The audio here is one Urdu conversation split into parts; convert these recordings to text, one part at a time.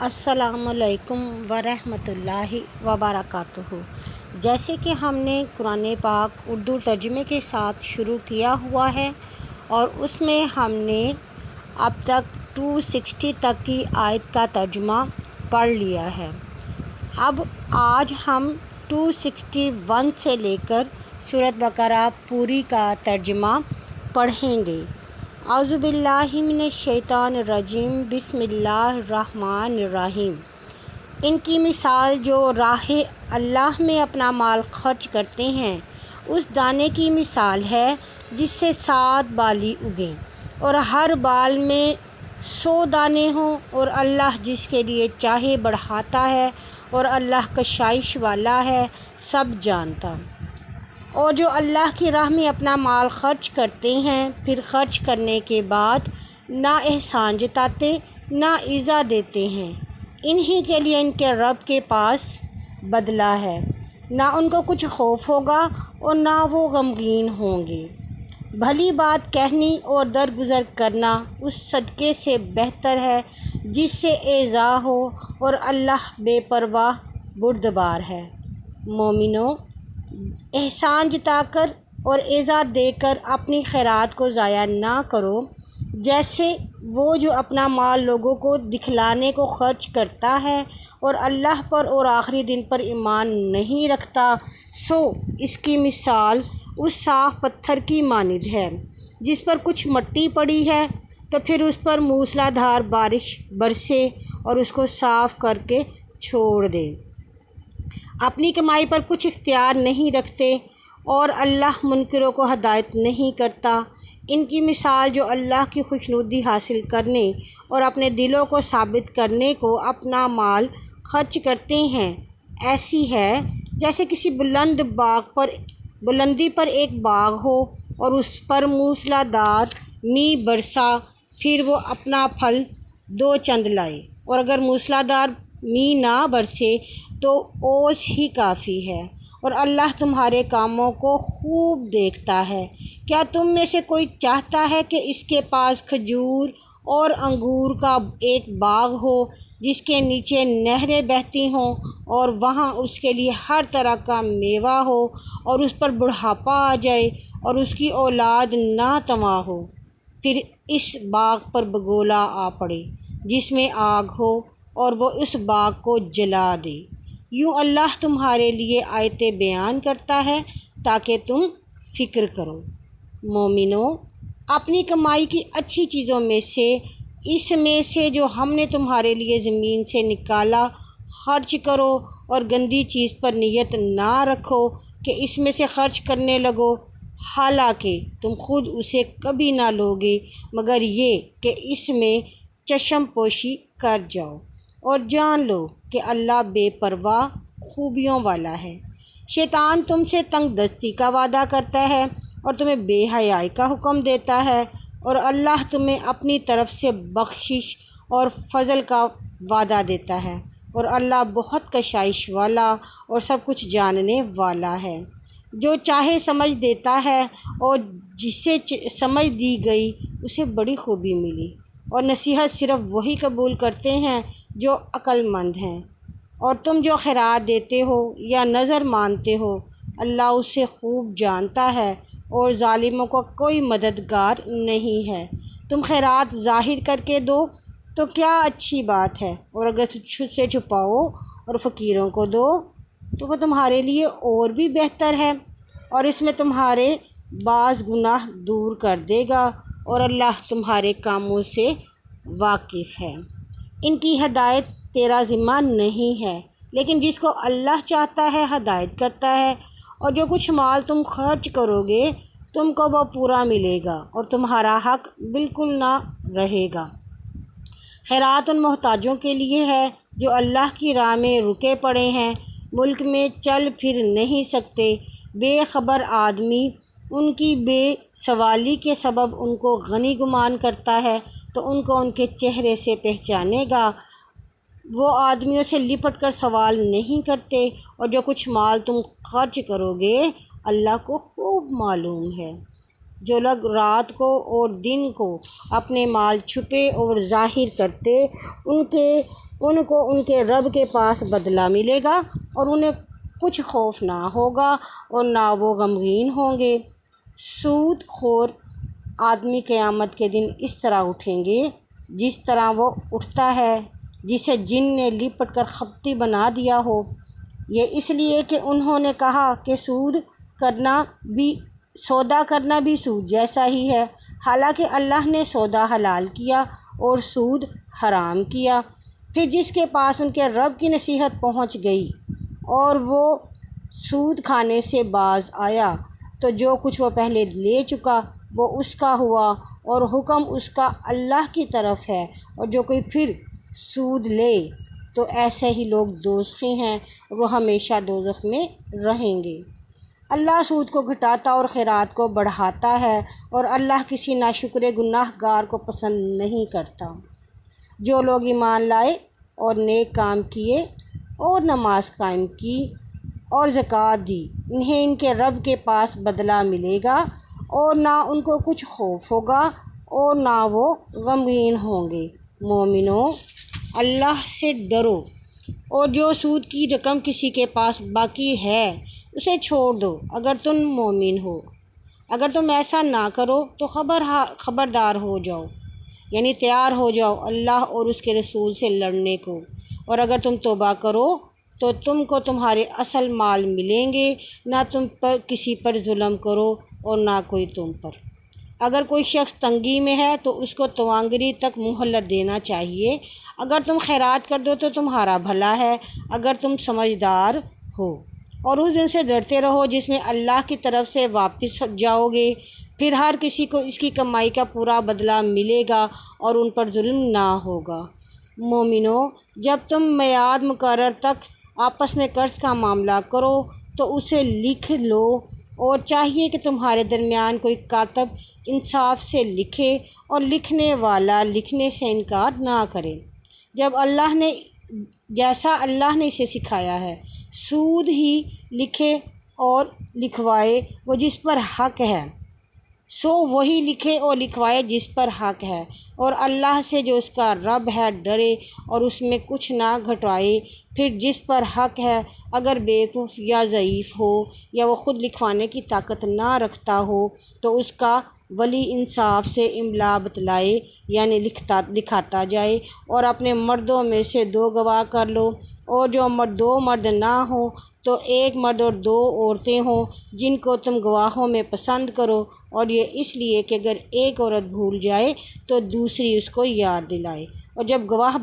السلام علیکم ورحمۃ اللہ وبرکاتہ۔ جیسے کہ ہم نے قرآن پاک اردو ترجمے کے ساتھ شروع کیا ہوا ہے اور اس میں ہم نے اب تک 260 تک کی آیت کا ترجمہ پڑھ لیا ہے۔ اب آج ہم 261 سے لے کر سورۃ بقرہ پوری کا ترجمہ پڑھیں گے۔ اعوذ باللہ من الشیطان الرجیم، بسم اللہ الرحمن الرحیم۔ ان کی مثال جو راہ اللہ میں اپنا مال خرچ کرتے ہیں اس دانے کی مثال ہے جس سے 7 بالی اگیں اور ہر بال میں 100 دانے ہوں، اور اللہ جس کے لیے چاہے بڑھاتا ہے اور اللہ کشائش والا ہے، سب جانتا۔ اور جو اللہ کی راہ میں اپنا مال خرچ کرتے ہیں پھر خرچ کرنے کے بعد نہ احسان جتاتے نہ ایذا دیتے ہیں، انہی کے لیے ان کے رب کے پاس بدلہ ہے، نہ ان کو کچھ خوف ہوگا اور نہ وہ غمگین ہوں گے۔ بھلی بات کہنی اور درگزر کرنا اس صدقے سے بہتر ہے جس سے ایذا ہو، اور اللہ بے پرواہ بردبار ہے۔ مومنو، احسان جتا کر اور ایذا دے کر اپنی خیرات کو ضائع نہ کرو، جیسے وہ جو اپنا مال لوگوں کو دکھلانے کو خرچ کرتا ہے اور اللہ پر اور آخری دن پر ایمان نہیں رکھتا، سو اس کی مثال اس صاف پتھر کی مانند ہے جس پر کچھ مٹی پڑی ہے تو پھر اس پر موسلا دھار بارش برسے اور اس کو صاف کر کے چھوڑ دے، اپنی کمائی پر کچھ اختیار نہیں رکھتے، اور اللہ منکروں کو ہدایت نہیں کرتا۔ ان کی مثال جو اللہ کی خوشنودی حاصل کرنے اور اپنے دلوں کو ثابت کرنے کو اپنا مال خرچ کرتے ہیں ایسی ہے جیسے کسی بلندی پر ایک باغ ہو اور اس پر موسلا دھار میںہ برسا، پھر وہ اپنا پھل 2 چند لائے، اور اگر موسلا دھار میںہ نہ برسے تو اوس ہی کافی ہے، اور اللہ تمہارے کاموں کو خوب دیکھتا ہے۔ کیا تم میں سے کوئی چاہتا ہے کہ اس کے پاس کھجور اور انگور کا ایک باغ ہو جس کے نیچے نہریں بہتی ہوں اور وہاں اس کے لیے ہر طرح کا میوہ ہو، اور اس پر بڑھاپا آ جائے اور اس کی اولاد نہ تواں ہو، پھر اس باغ پر بگولا آ پڑے جس میں آگ ہو اور وہ اس باغ کو جلا دے؟ یوں اللہ تمہارے لیے آیتیں بیان کرتا ہے تاکہ تم فکر کرو۔ مومنو، اپنی کمائی کی اچھی چیزوں میں سے اس میں سے جو ہم نے تمہارے لیے زمین سے نکالا خرچ کرو، اور گندی چیز پر نیت نہ رکھو کہ اس میں سے خرچ کرنے لگو، حالانکہ تم خود اسے کبھی نہ لوگے مگر یہ کہ اس میں چشم پوشی کر جاؤ، اور جان لو کہ اللہ بے پرواہ خوبیوں والا ہے۔ شیطان تم سے تنگ دستی کا وعدہ کرتا ہے اور تمہیں بے حیائی کا حکم دیتا ہے، اور اللہ تمہیں اپنی طرف سے بخشش اور فضل کا وعدہ دیتا ہے، اور اللہ بہت کشائش والا اور سب کچھ جاننے والا ہے۔ جو چاہے سمجھ دیتا ہے، اور جسے سمجھ دی گئی اسے بڑی خوبی ملی، اور نصیحت صرف وہی قبول کرتے ہیں جو عقل مند ہیں۔ اور تم جو خیرات دیتے ہو یا نظر مانتے ہو اللہ اسے خوب جانتا ہے، اور ظالموں کا کوئی مددگار نہیں ہے۔ تم خیرات ظاہر کر کے دو تو کیا اچھی بات ہے، اور اگر تجھ سے چھپاؤ اور فقیروں کو دو تو وہ تمہارے لیے اور بھی بہتر ہے، اور اس میں تمہارے بعض گناہ دور کر دے گا، اور اللہ تمہارے کاموں سے واقف ہے۔ ان کی ہدایت تیرا ذمہ نہیں ہے، لیکن جس کو اللہ چاہتا ہے ہدایت کرتا ہے، اور جو کچھ مال تم خرچ کرو گے تم کو وہ پورا ملے گا اور تمہارا حق بالکل نہ رہے گا۔ خیرات ان محتاجوں کے لیے ہے جو اللہ کی راہ میں رکے پڑے ہیں، ملک میں چل پھر نہیں سکتے۔ بے خبر آدمی ان کی بے سوالی کے سبب ان کو غنی گمان کرتا ہے تو ان کو ان کے چہرے سے پہچانے گا۔ وہ آدمیوں سے لپٹ کر سوال نہیں کرتے، اور جو کچھ مال تم خرچ کرو گے اللہ کو خوب معلوم ہے۔ جو لوگ رات کو اور دن کو اپنے مال چھپے اور ظاہر کرتے ان کو ان کے رب کے پاس بدلہ ملے گا، اور انہیں کچھ خوف نہ ہوگا اور نہ وہ غمگین ہوں گے۔ سود خور آدمی قیامت کے دن اس طرح اٹھیں گے جس طرح وہ اٹھتا ہے جسے جن نے لپٹ کر خپتی بنا دیا ہو۔ یہ اس لیے کہ انہوں نے کہا کہ سودا کرنا بھی سود جیسا ہی ہے، حالانکہ اللہ نے سودا حلال کیا اور سود حرام کیا۔ پھر جس کے پاس ان کے رب کی نصیحت پہنچ گئی اور وہ سود کھانے سے باز آیا تو جو کچھ وہ پہلے لے چکا وہ اس کا ہوا، اور حکم اس کا اللہ کی طرف ہے، اور جو کوئی پھر سود لے تو ایسے ہی لوگ دوزخی ہیں، وہ ہمیشہ دوزخ میں رہیں گے۔ اللہ سود کو گھٹاتا اور خیرات کو بڑھاتا ہے، اور اللہ کسی ناشکر گناہ گار کو پسند نہیں کرتا۔ جو لوگ ایمان لائے اور نیک کام کیے اور نماز قائم کی اور زکوٰۃ دی، انہیں ان کے رب کے پاس بدلہ ملے گا، اور نہ ان کو کچھ خوف ہوگا اور نہ وہ غمگین ہوں گے۔ مومنو، اللہ سے ڈرو، اور جو سود کی رقم کسی کے پاس باقی ہے اسے چھوڑ دو اگر تم مومن ہو۔ اگر تم ایسا نہ کرو تو خبردار ہو جاؤ، یعنی تیار ہو جاؤ اللہ اور اس کے رسول سے لڑنے کو، اور اگر تم توبہ کرو تو تم کو تمہارے اصل مال ملیں گے، نہ تم پر کسی پر ظلم کرو اور نہ کوئی تم پر۔ اگر کوئی شخص تنگی میں ہے تو اس کو توانگری تک مہلت دینا چاہیے۔ اگر تم خیرات کر دو تو تمہارا بھلا ہے اگر تم سمجھدار ہو، اور اس دن سے ڈرتے رہو جس میں اللہ کی طرف سے واپس جاؤ گے، پھر ہر کسی کو اس کی کمائی کا پورا بدلہ ملے گا اور ان پر ظلم نہ ہوگا۔ مومنو، جب تم میعاد مقرر تک آپس میں قرض کا معاملہ کرو تو اسے لکھ لو، اور چاہیے کہ تمہارے درمیان کوئی کاتب انصاف سے لکھے اور لکھنے والا لکھنے سے انکار نہ کرے، جیسا اللہ نے اسے سکھایا ہے۔ سود ہی لکھے اور لکھوائے وہ جس پر حق ہے، سو وہی لکھے اور لکھوائے جس پر حق ہے، اور اللہ سے جو اس کا رب ہے ڈرے اور اس میں کچھ نہ گھٹائے۔ پھر جس پر حق ہے اگر بیوقوف یا ضعیف ہو یا وہ خود لکھوانے کی طاقت نہ رکھتا ہو تو اس کا ولی انصاف سے املا بتلائے، یعنی لکھاتا جائے، اور اپنے مردوں میں سے 2 گواہ کر لو، اور جو 2 مرد نہ ہوں تو 1 مرد اور 2 عورتیں ہوں جن کو تم گواہوں میں پسند کرو، اور یہ اس لیے کہ اگر ایک عورت بھول جائے تو دوسری اس کو یاد دلائے، اور جب گواہ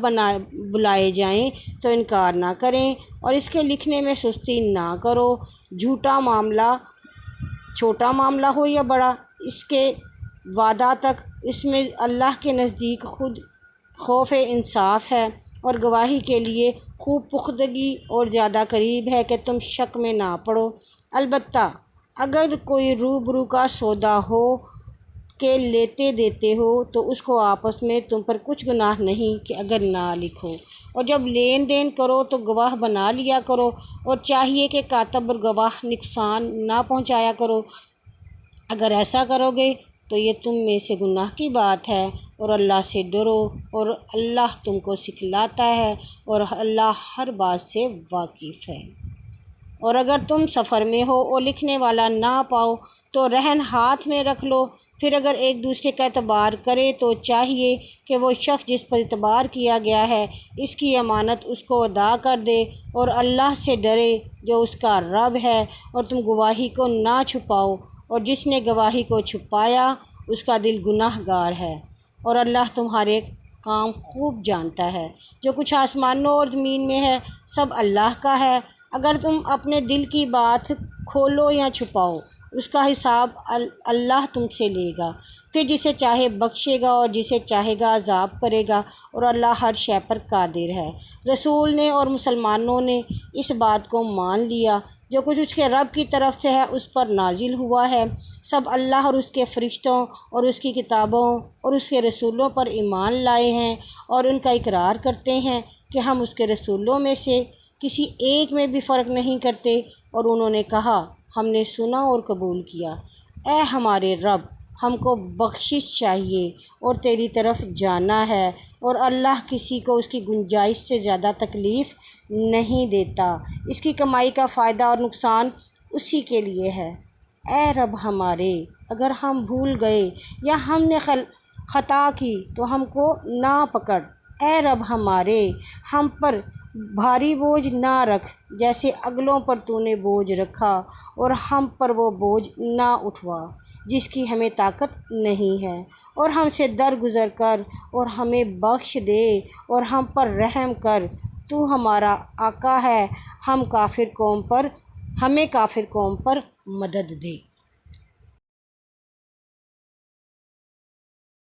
بلائے جائیں تو انکار نہ کریں، اور اس کے لکھنے میں سستی نہ کرو۔ جھوٹا معاملہ چھوٹا معاملہ ہو یا بڑا، اس کے وعدہ تک اس میں اللہ کے نزدیک خود خوف انصاف ہے، اور گواہی کے لیے خوب پختگی اور زیادہ قریب ہے کہ تم شک میں نہ پڑو۔ البتہ اگر کوئی روبرو کا سودا ہو کہ لیتے دیتے ہو تو اس کو آپس میں تم پر کچھ گناہ نہیں کہ اگر نہ لکھو، اور جب لین دین کرو تو گواہ بنا لیا کرو، اور چاہیے کہ کاتب اور گواہ نقصان نہ پہنچایا کرو۔ اگر ایسا کرو گے تو یہ تم میں سے گناہ کی بات ہے، اور اللہ سے ڈرو، اور اللہ تم کو سکھلاتا ہے، اور اللہ ہر بات سے واقف ہے۔ اور اگر تم سفر میں ہو اور لکھنے والا نہ پاؤ تو رہن ہاتھ میں رکھ لو، پھر اگر ایک دوسرے کا اعتبار کرے تو چاہیے کہ وہ شخص جس پر اعتبار کیا گیا ہے اس کی امانت اس کو ادا کر دے، اور اللہ سے ڈرے جو اس کا رب ہے، اور تم گواہی کو نہ چھپاؤ، اور جس نے گواہی کو چھپایا اس کا دل گناہ گار ہے، اور اللہ تمہارے کام خوب جانتا ہے۔ جو کچھ آسمانوں اور زمین میں ہے سب اللہ کا ہے۔ اگر تم اپنے دل کی بات کھولو یا چھپاؤ اس کا حساب اللہ تم سے لے گا، پھر جسے چاہے بخشے گا اور جسے چاہے گا عذاب کرے گا، اور اللہ ہر شے پر قادر ہے۔ رسول نے اور مسلمانوں نے اس بات کو مان لیا جو کچھ اس کے رب کی طرف سے ہے اس پر نازل ہوا ہے۔ سب اللہ اور اس کے فرشتوں اور اس کی کتابوں اور اس کے رسولوں پر ایمان لائے ہیں، اور ان کا اقرار کرتے ہیں کہ ہم اس کے رسولوں میں سے کسی ایک میں بھی فرق نہیں کرتے، اور انہوں نے کہا ہم نے سنا اور قبول کیا۔ اے ہمارے رب، ہم کو بخشش چاہیے اور تیری طرف جانا ہے، اور اللہ کسی کو اس کی گنجائش سے زیادہ تکلیف نہیں دیتا، اس کی کمائی کا فائدہ اور نقصان اسی کے لیے ہے۔ اے رب ہمارے، اگر ہم بھول گئے یا ہم نے خطا کی تو ہم کو نہ پکڑ۔ اے رب ہمارے، ہم پر بھاری بوجھ نہ رکھ جیسے اگلوں پر تو نے بوجھ رکھا، اور ہم پر وہ بوجھ نہ اٹھوا جس کی ہمیں طاقت نہیں ہے، اور ہم سے درگزر کر اور ہمیں بخش دے اور ہم پر رحم کر۔ تو ہمارا آقا ہے، ہمیں کافر قوم پر مدد دے۔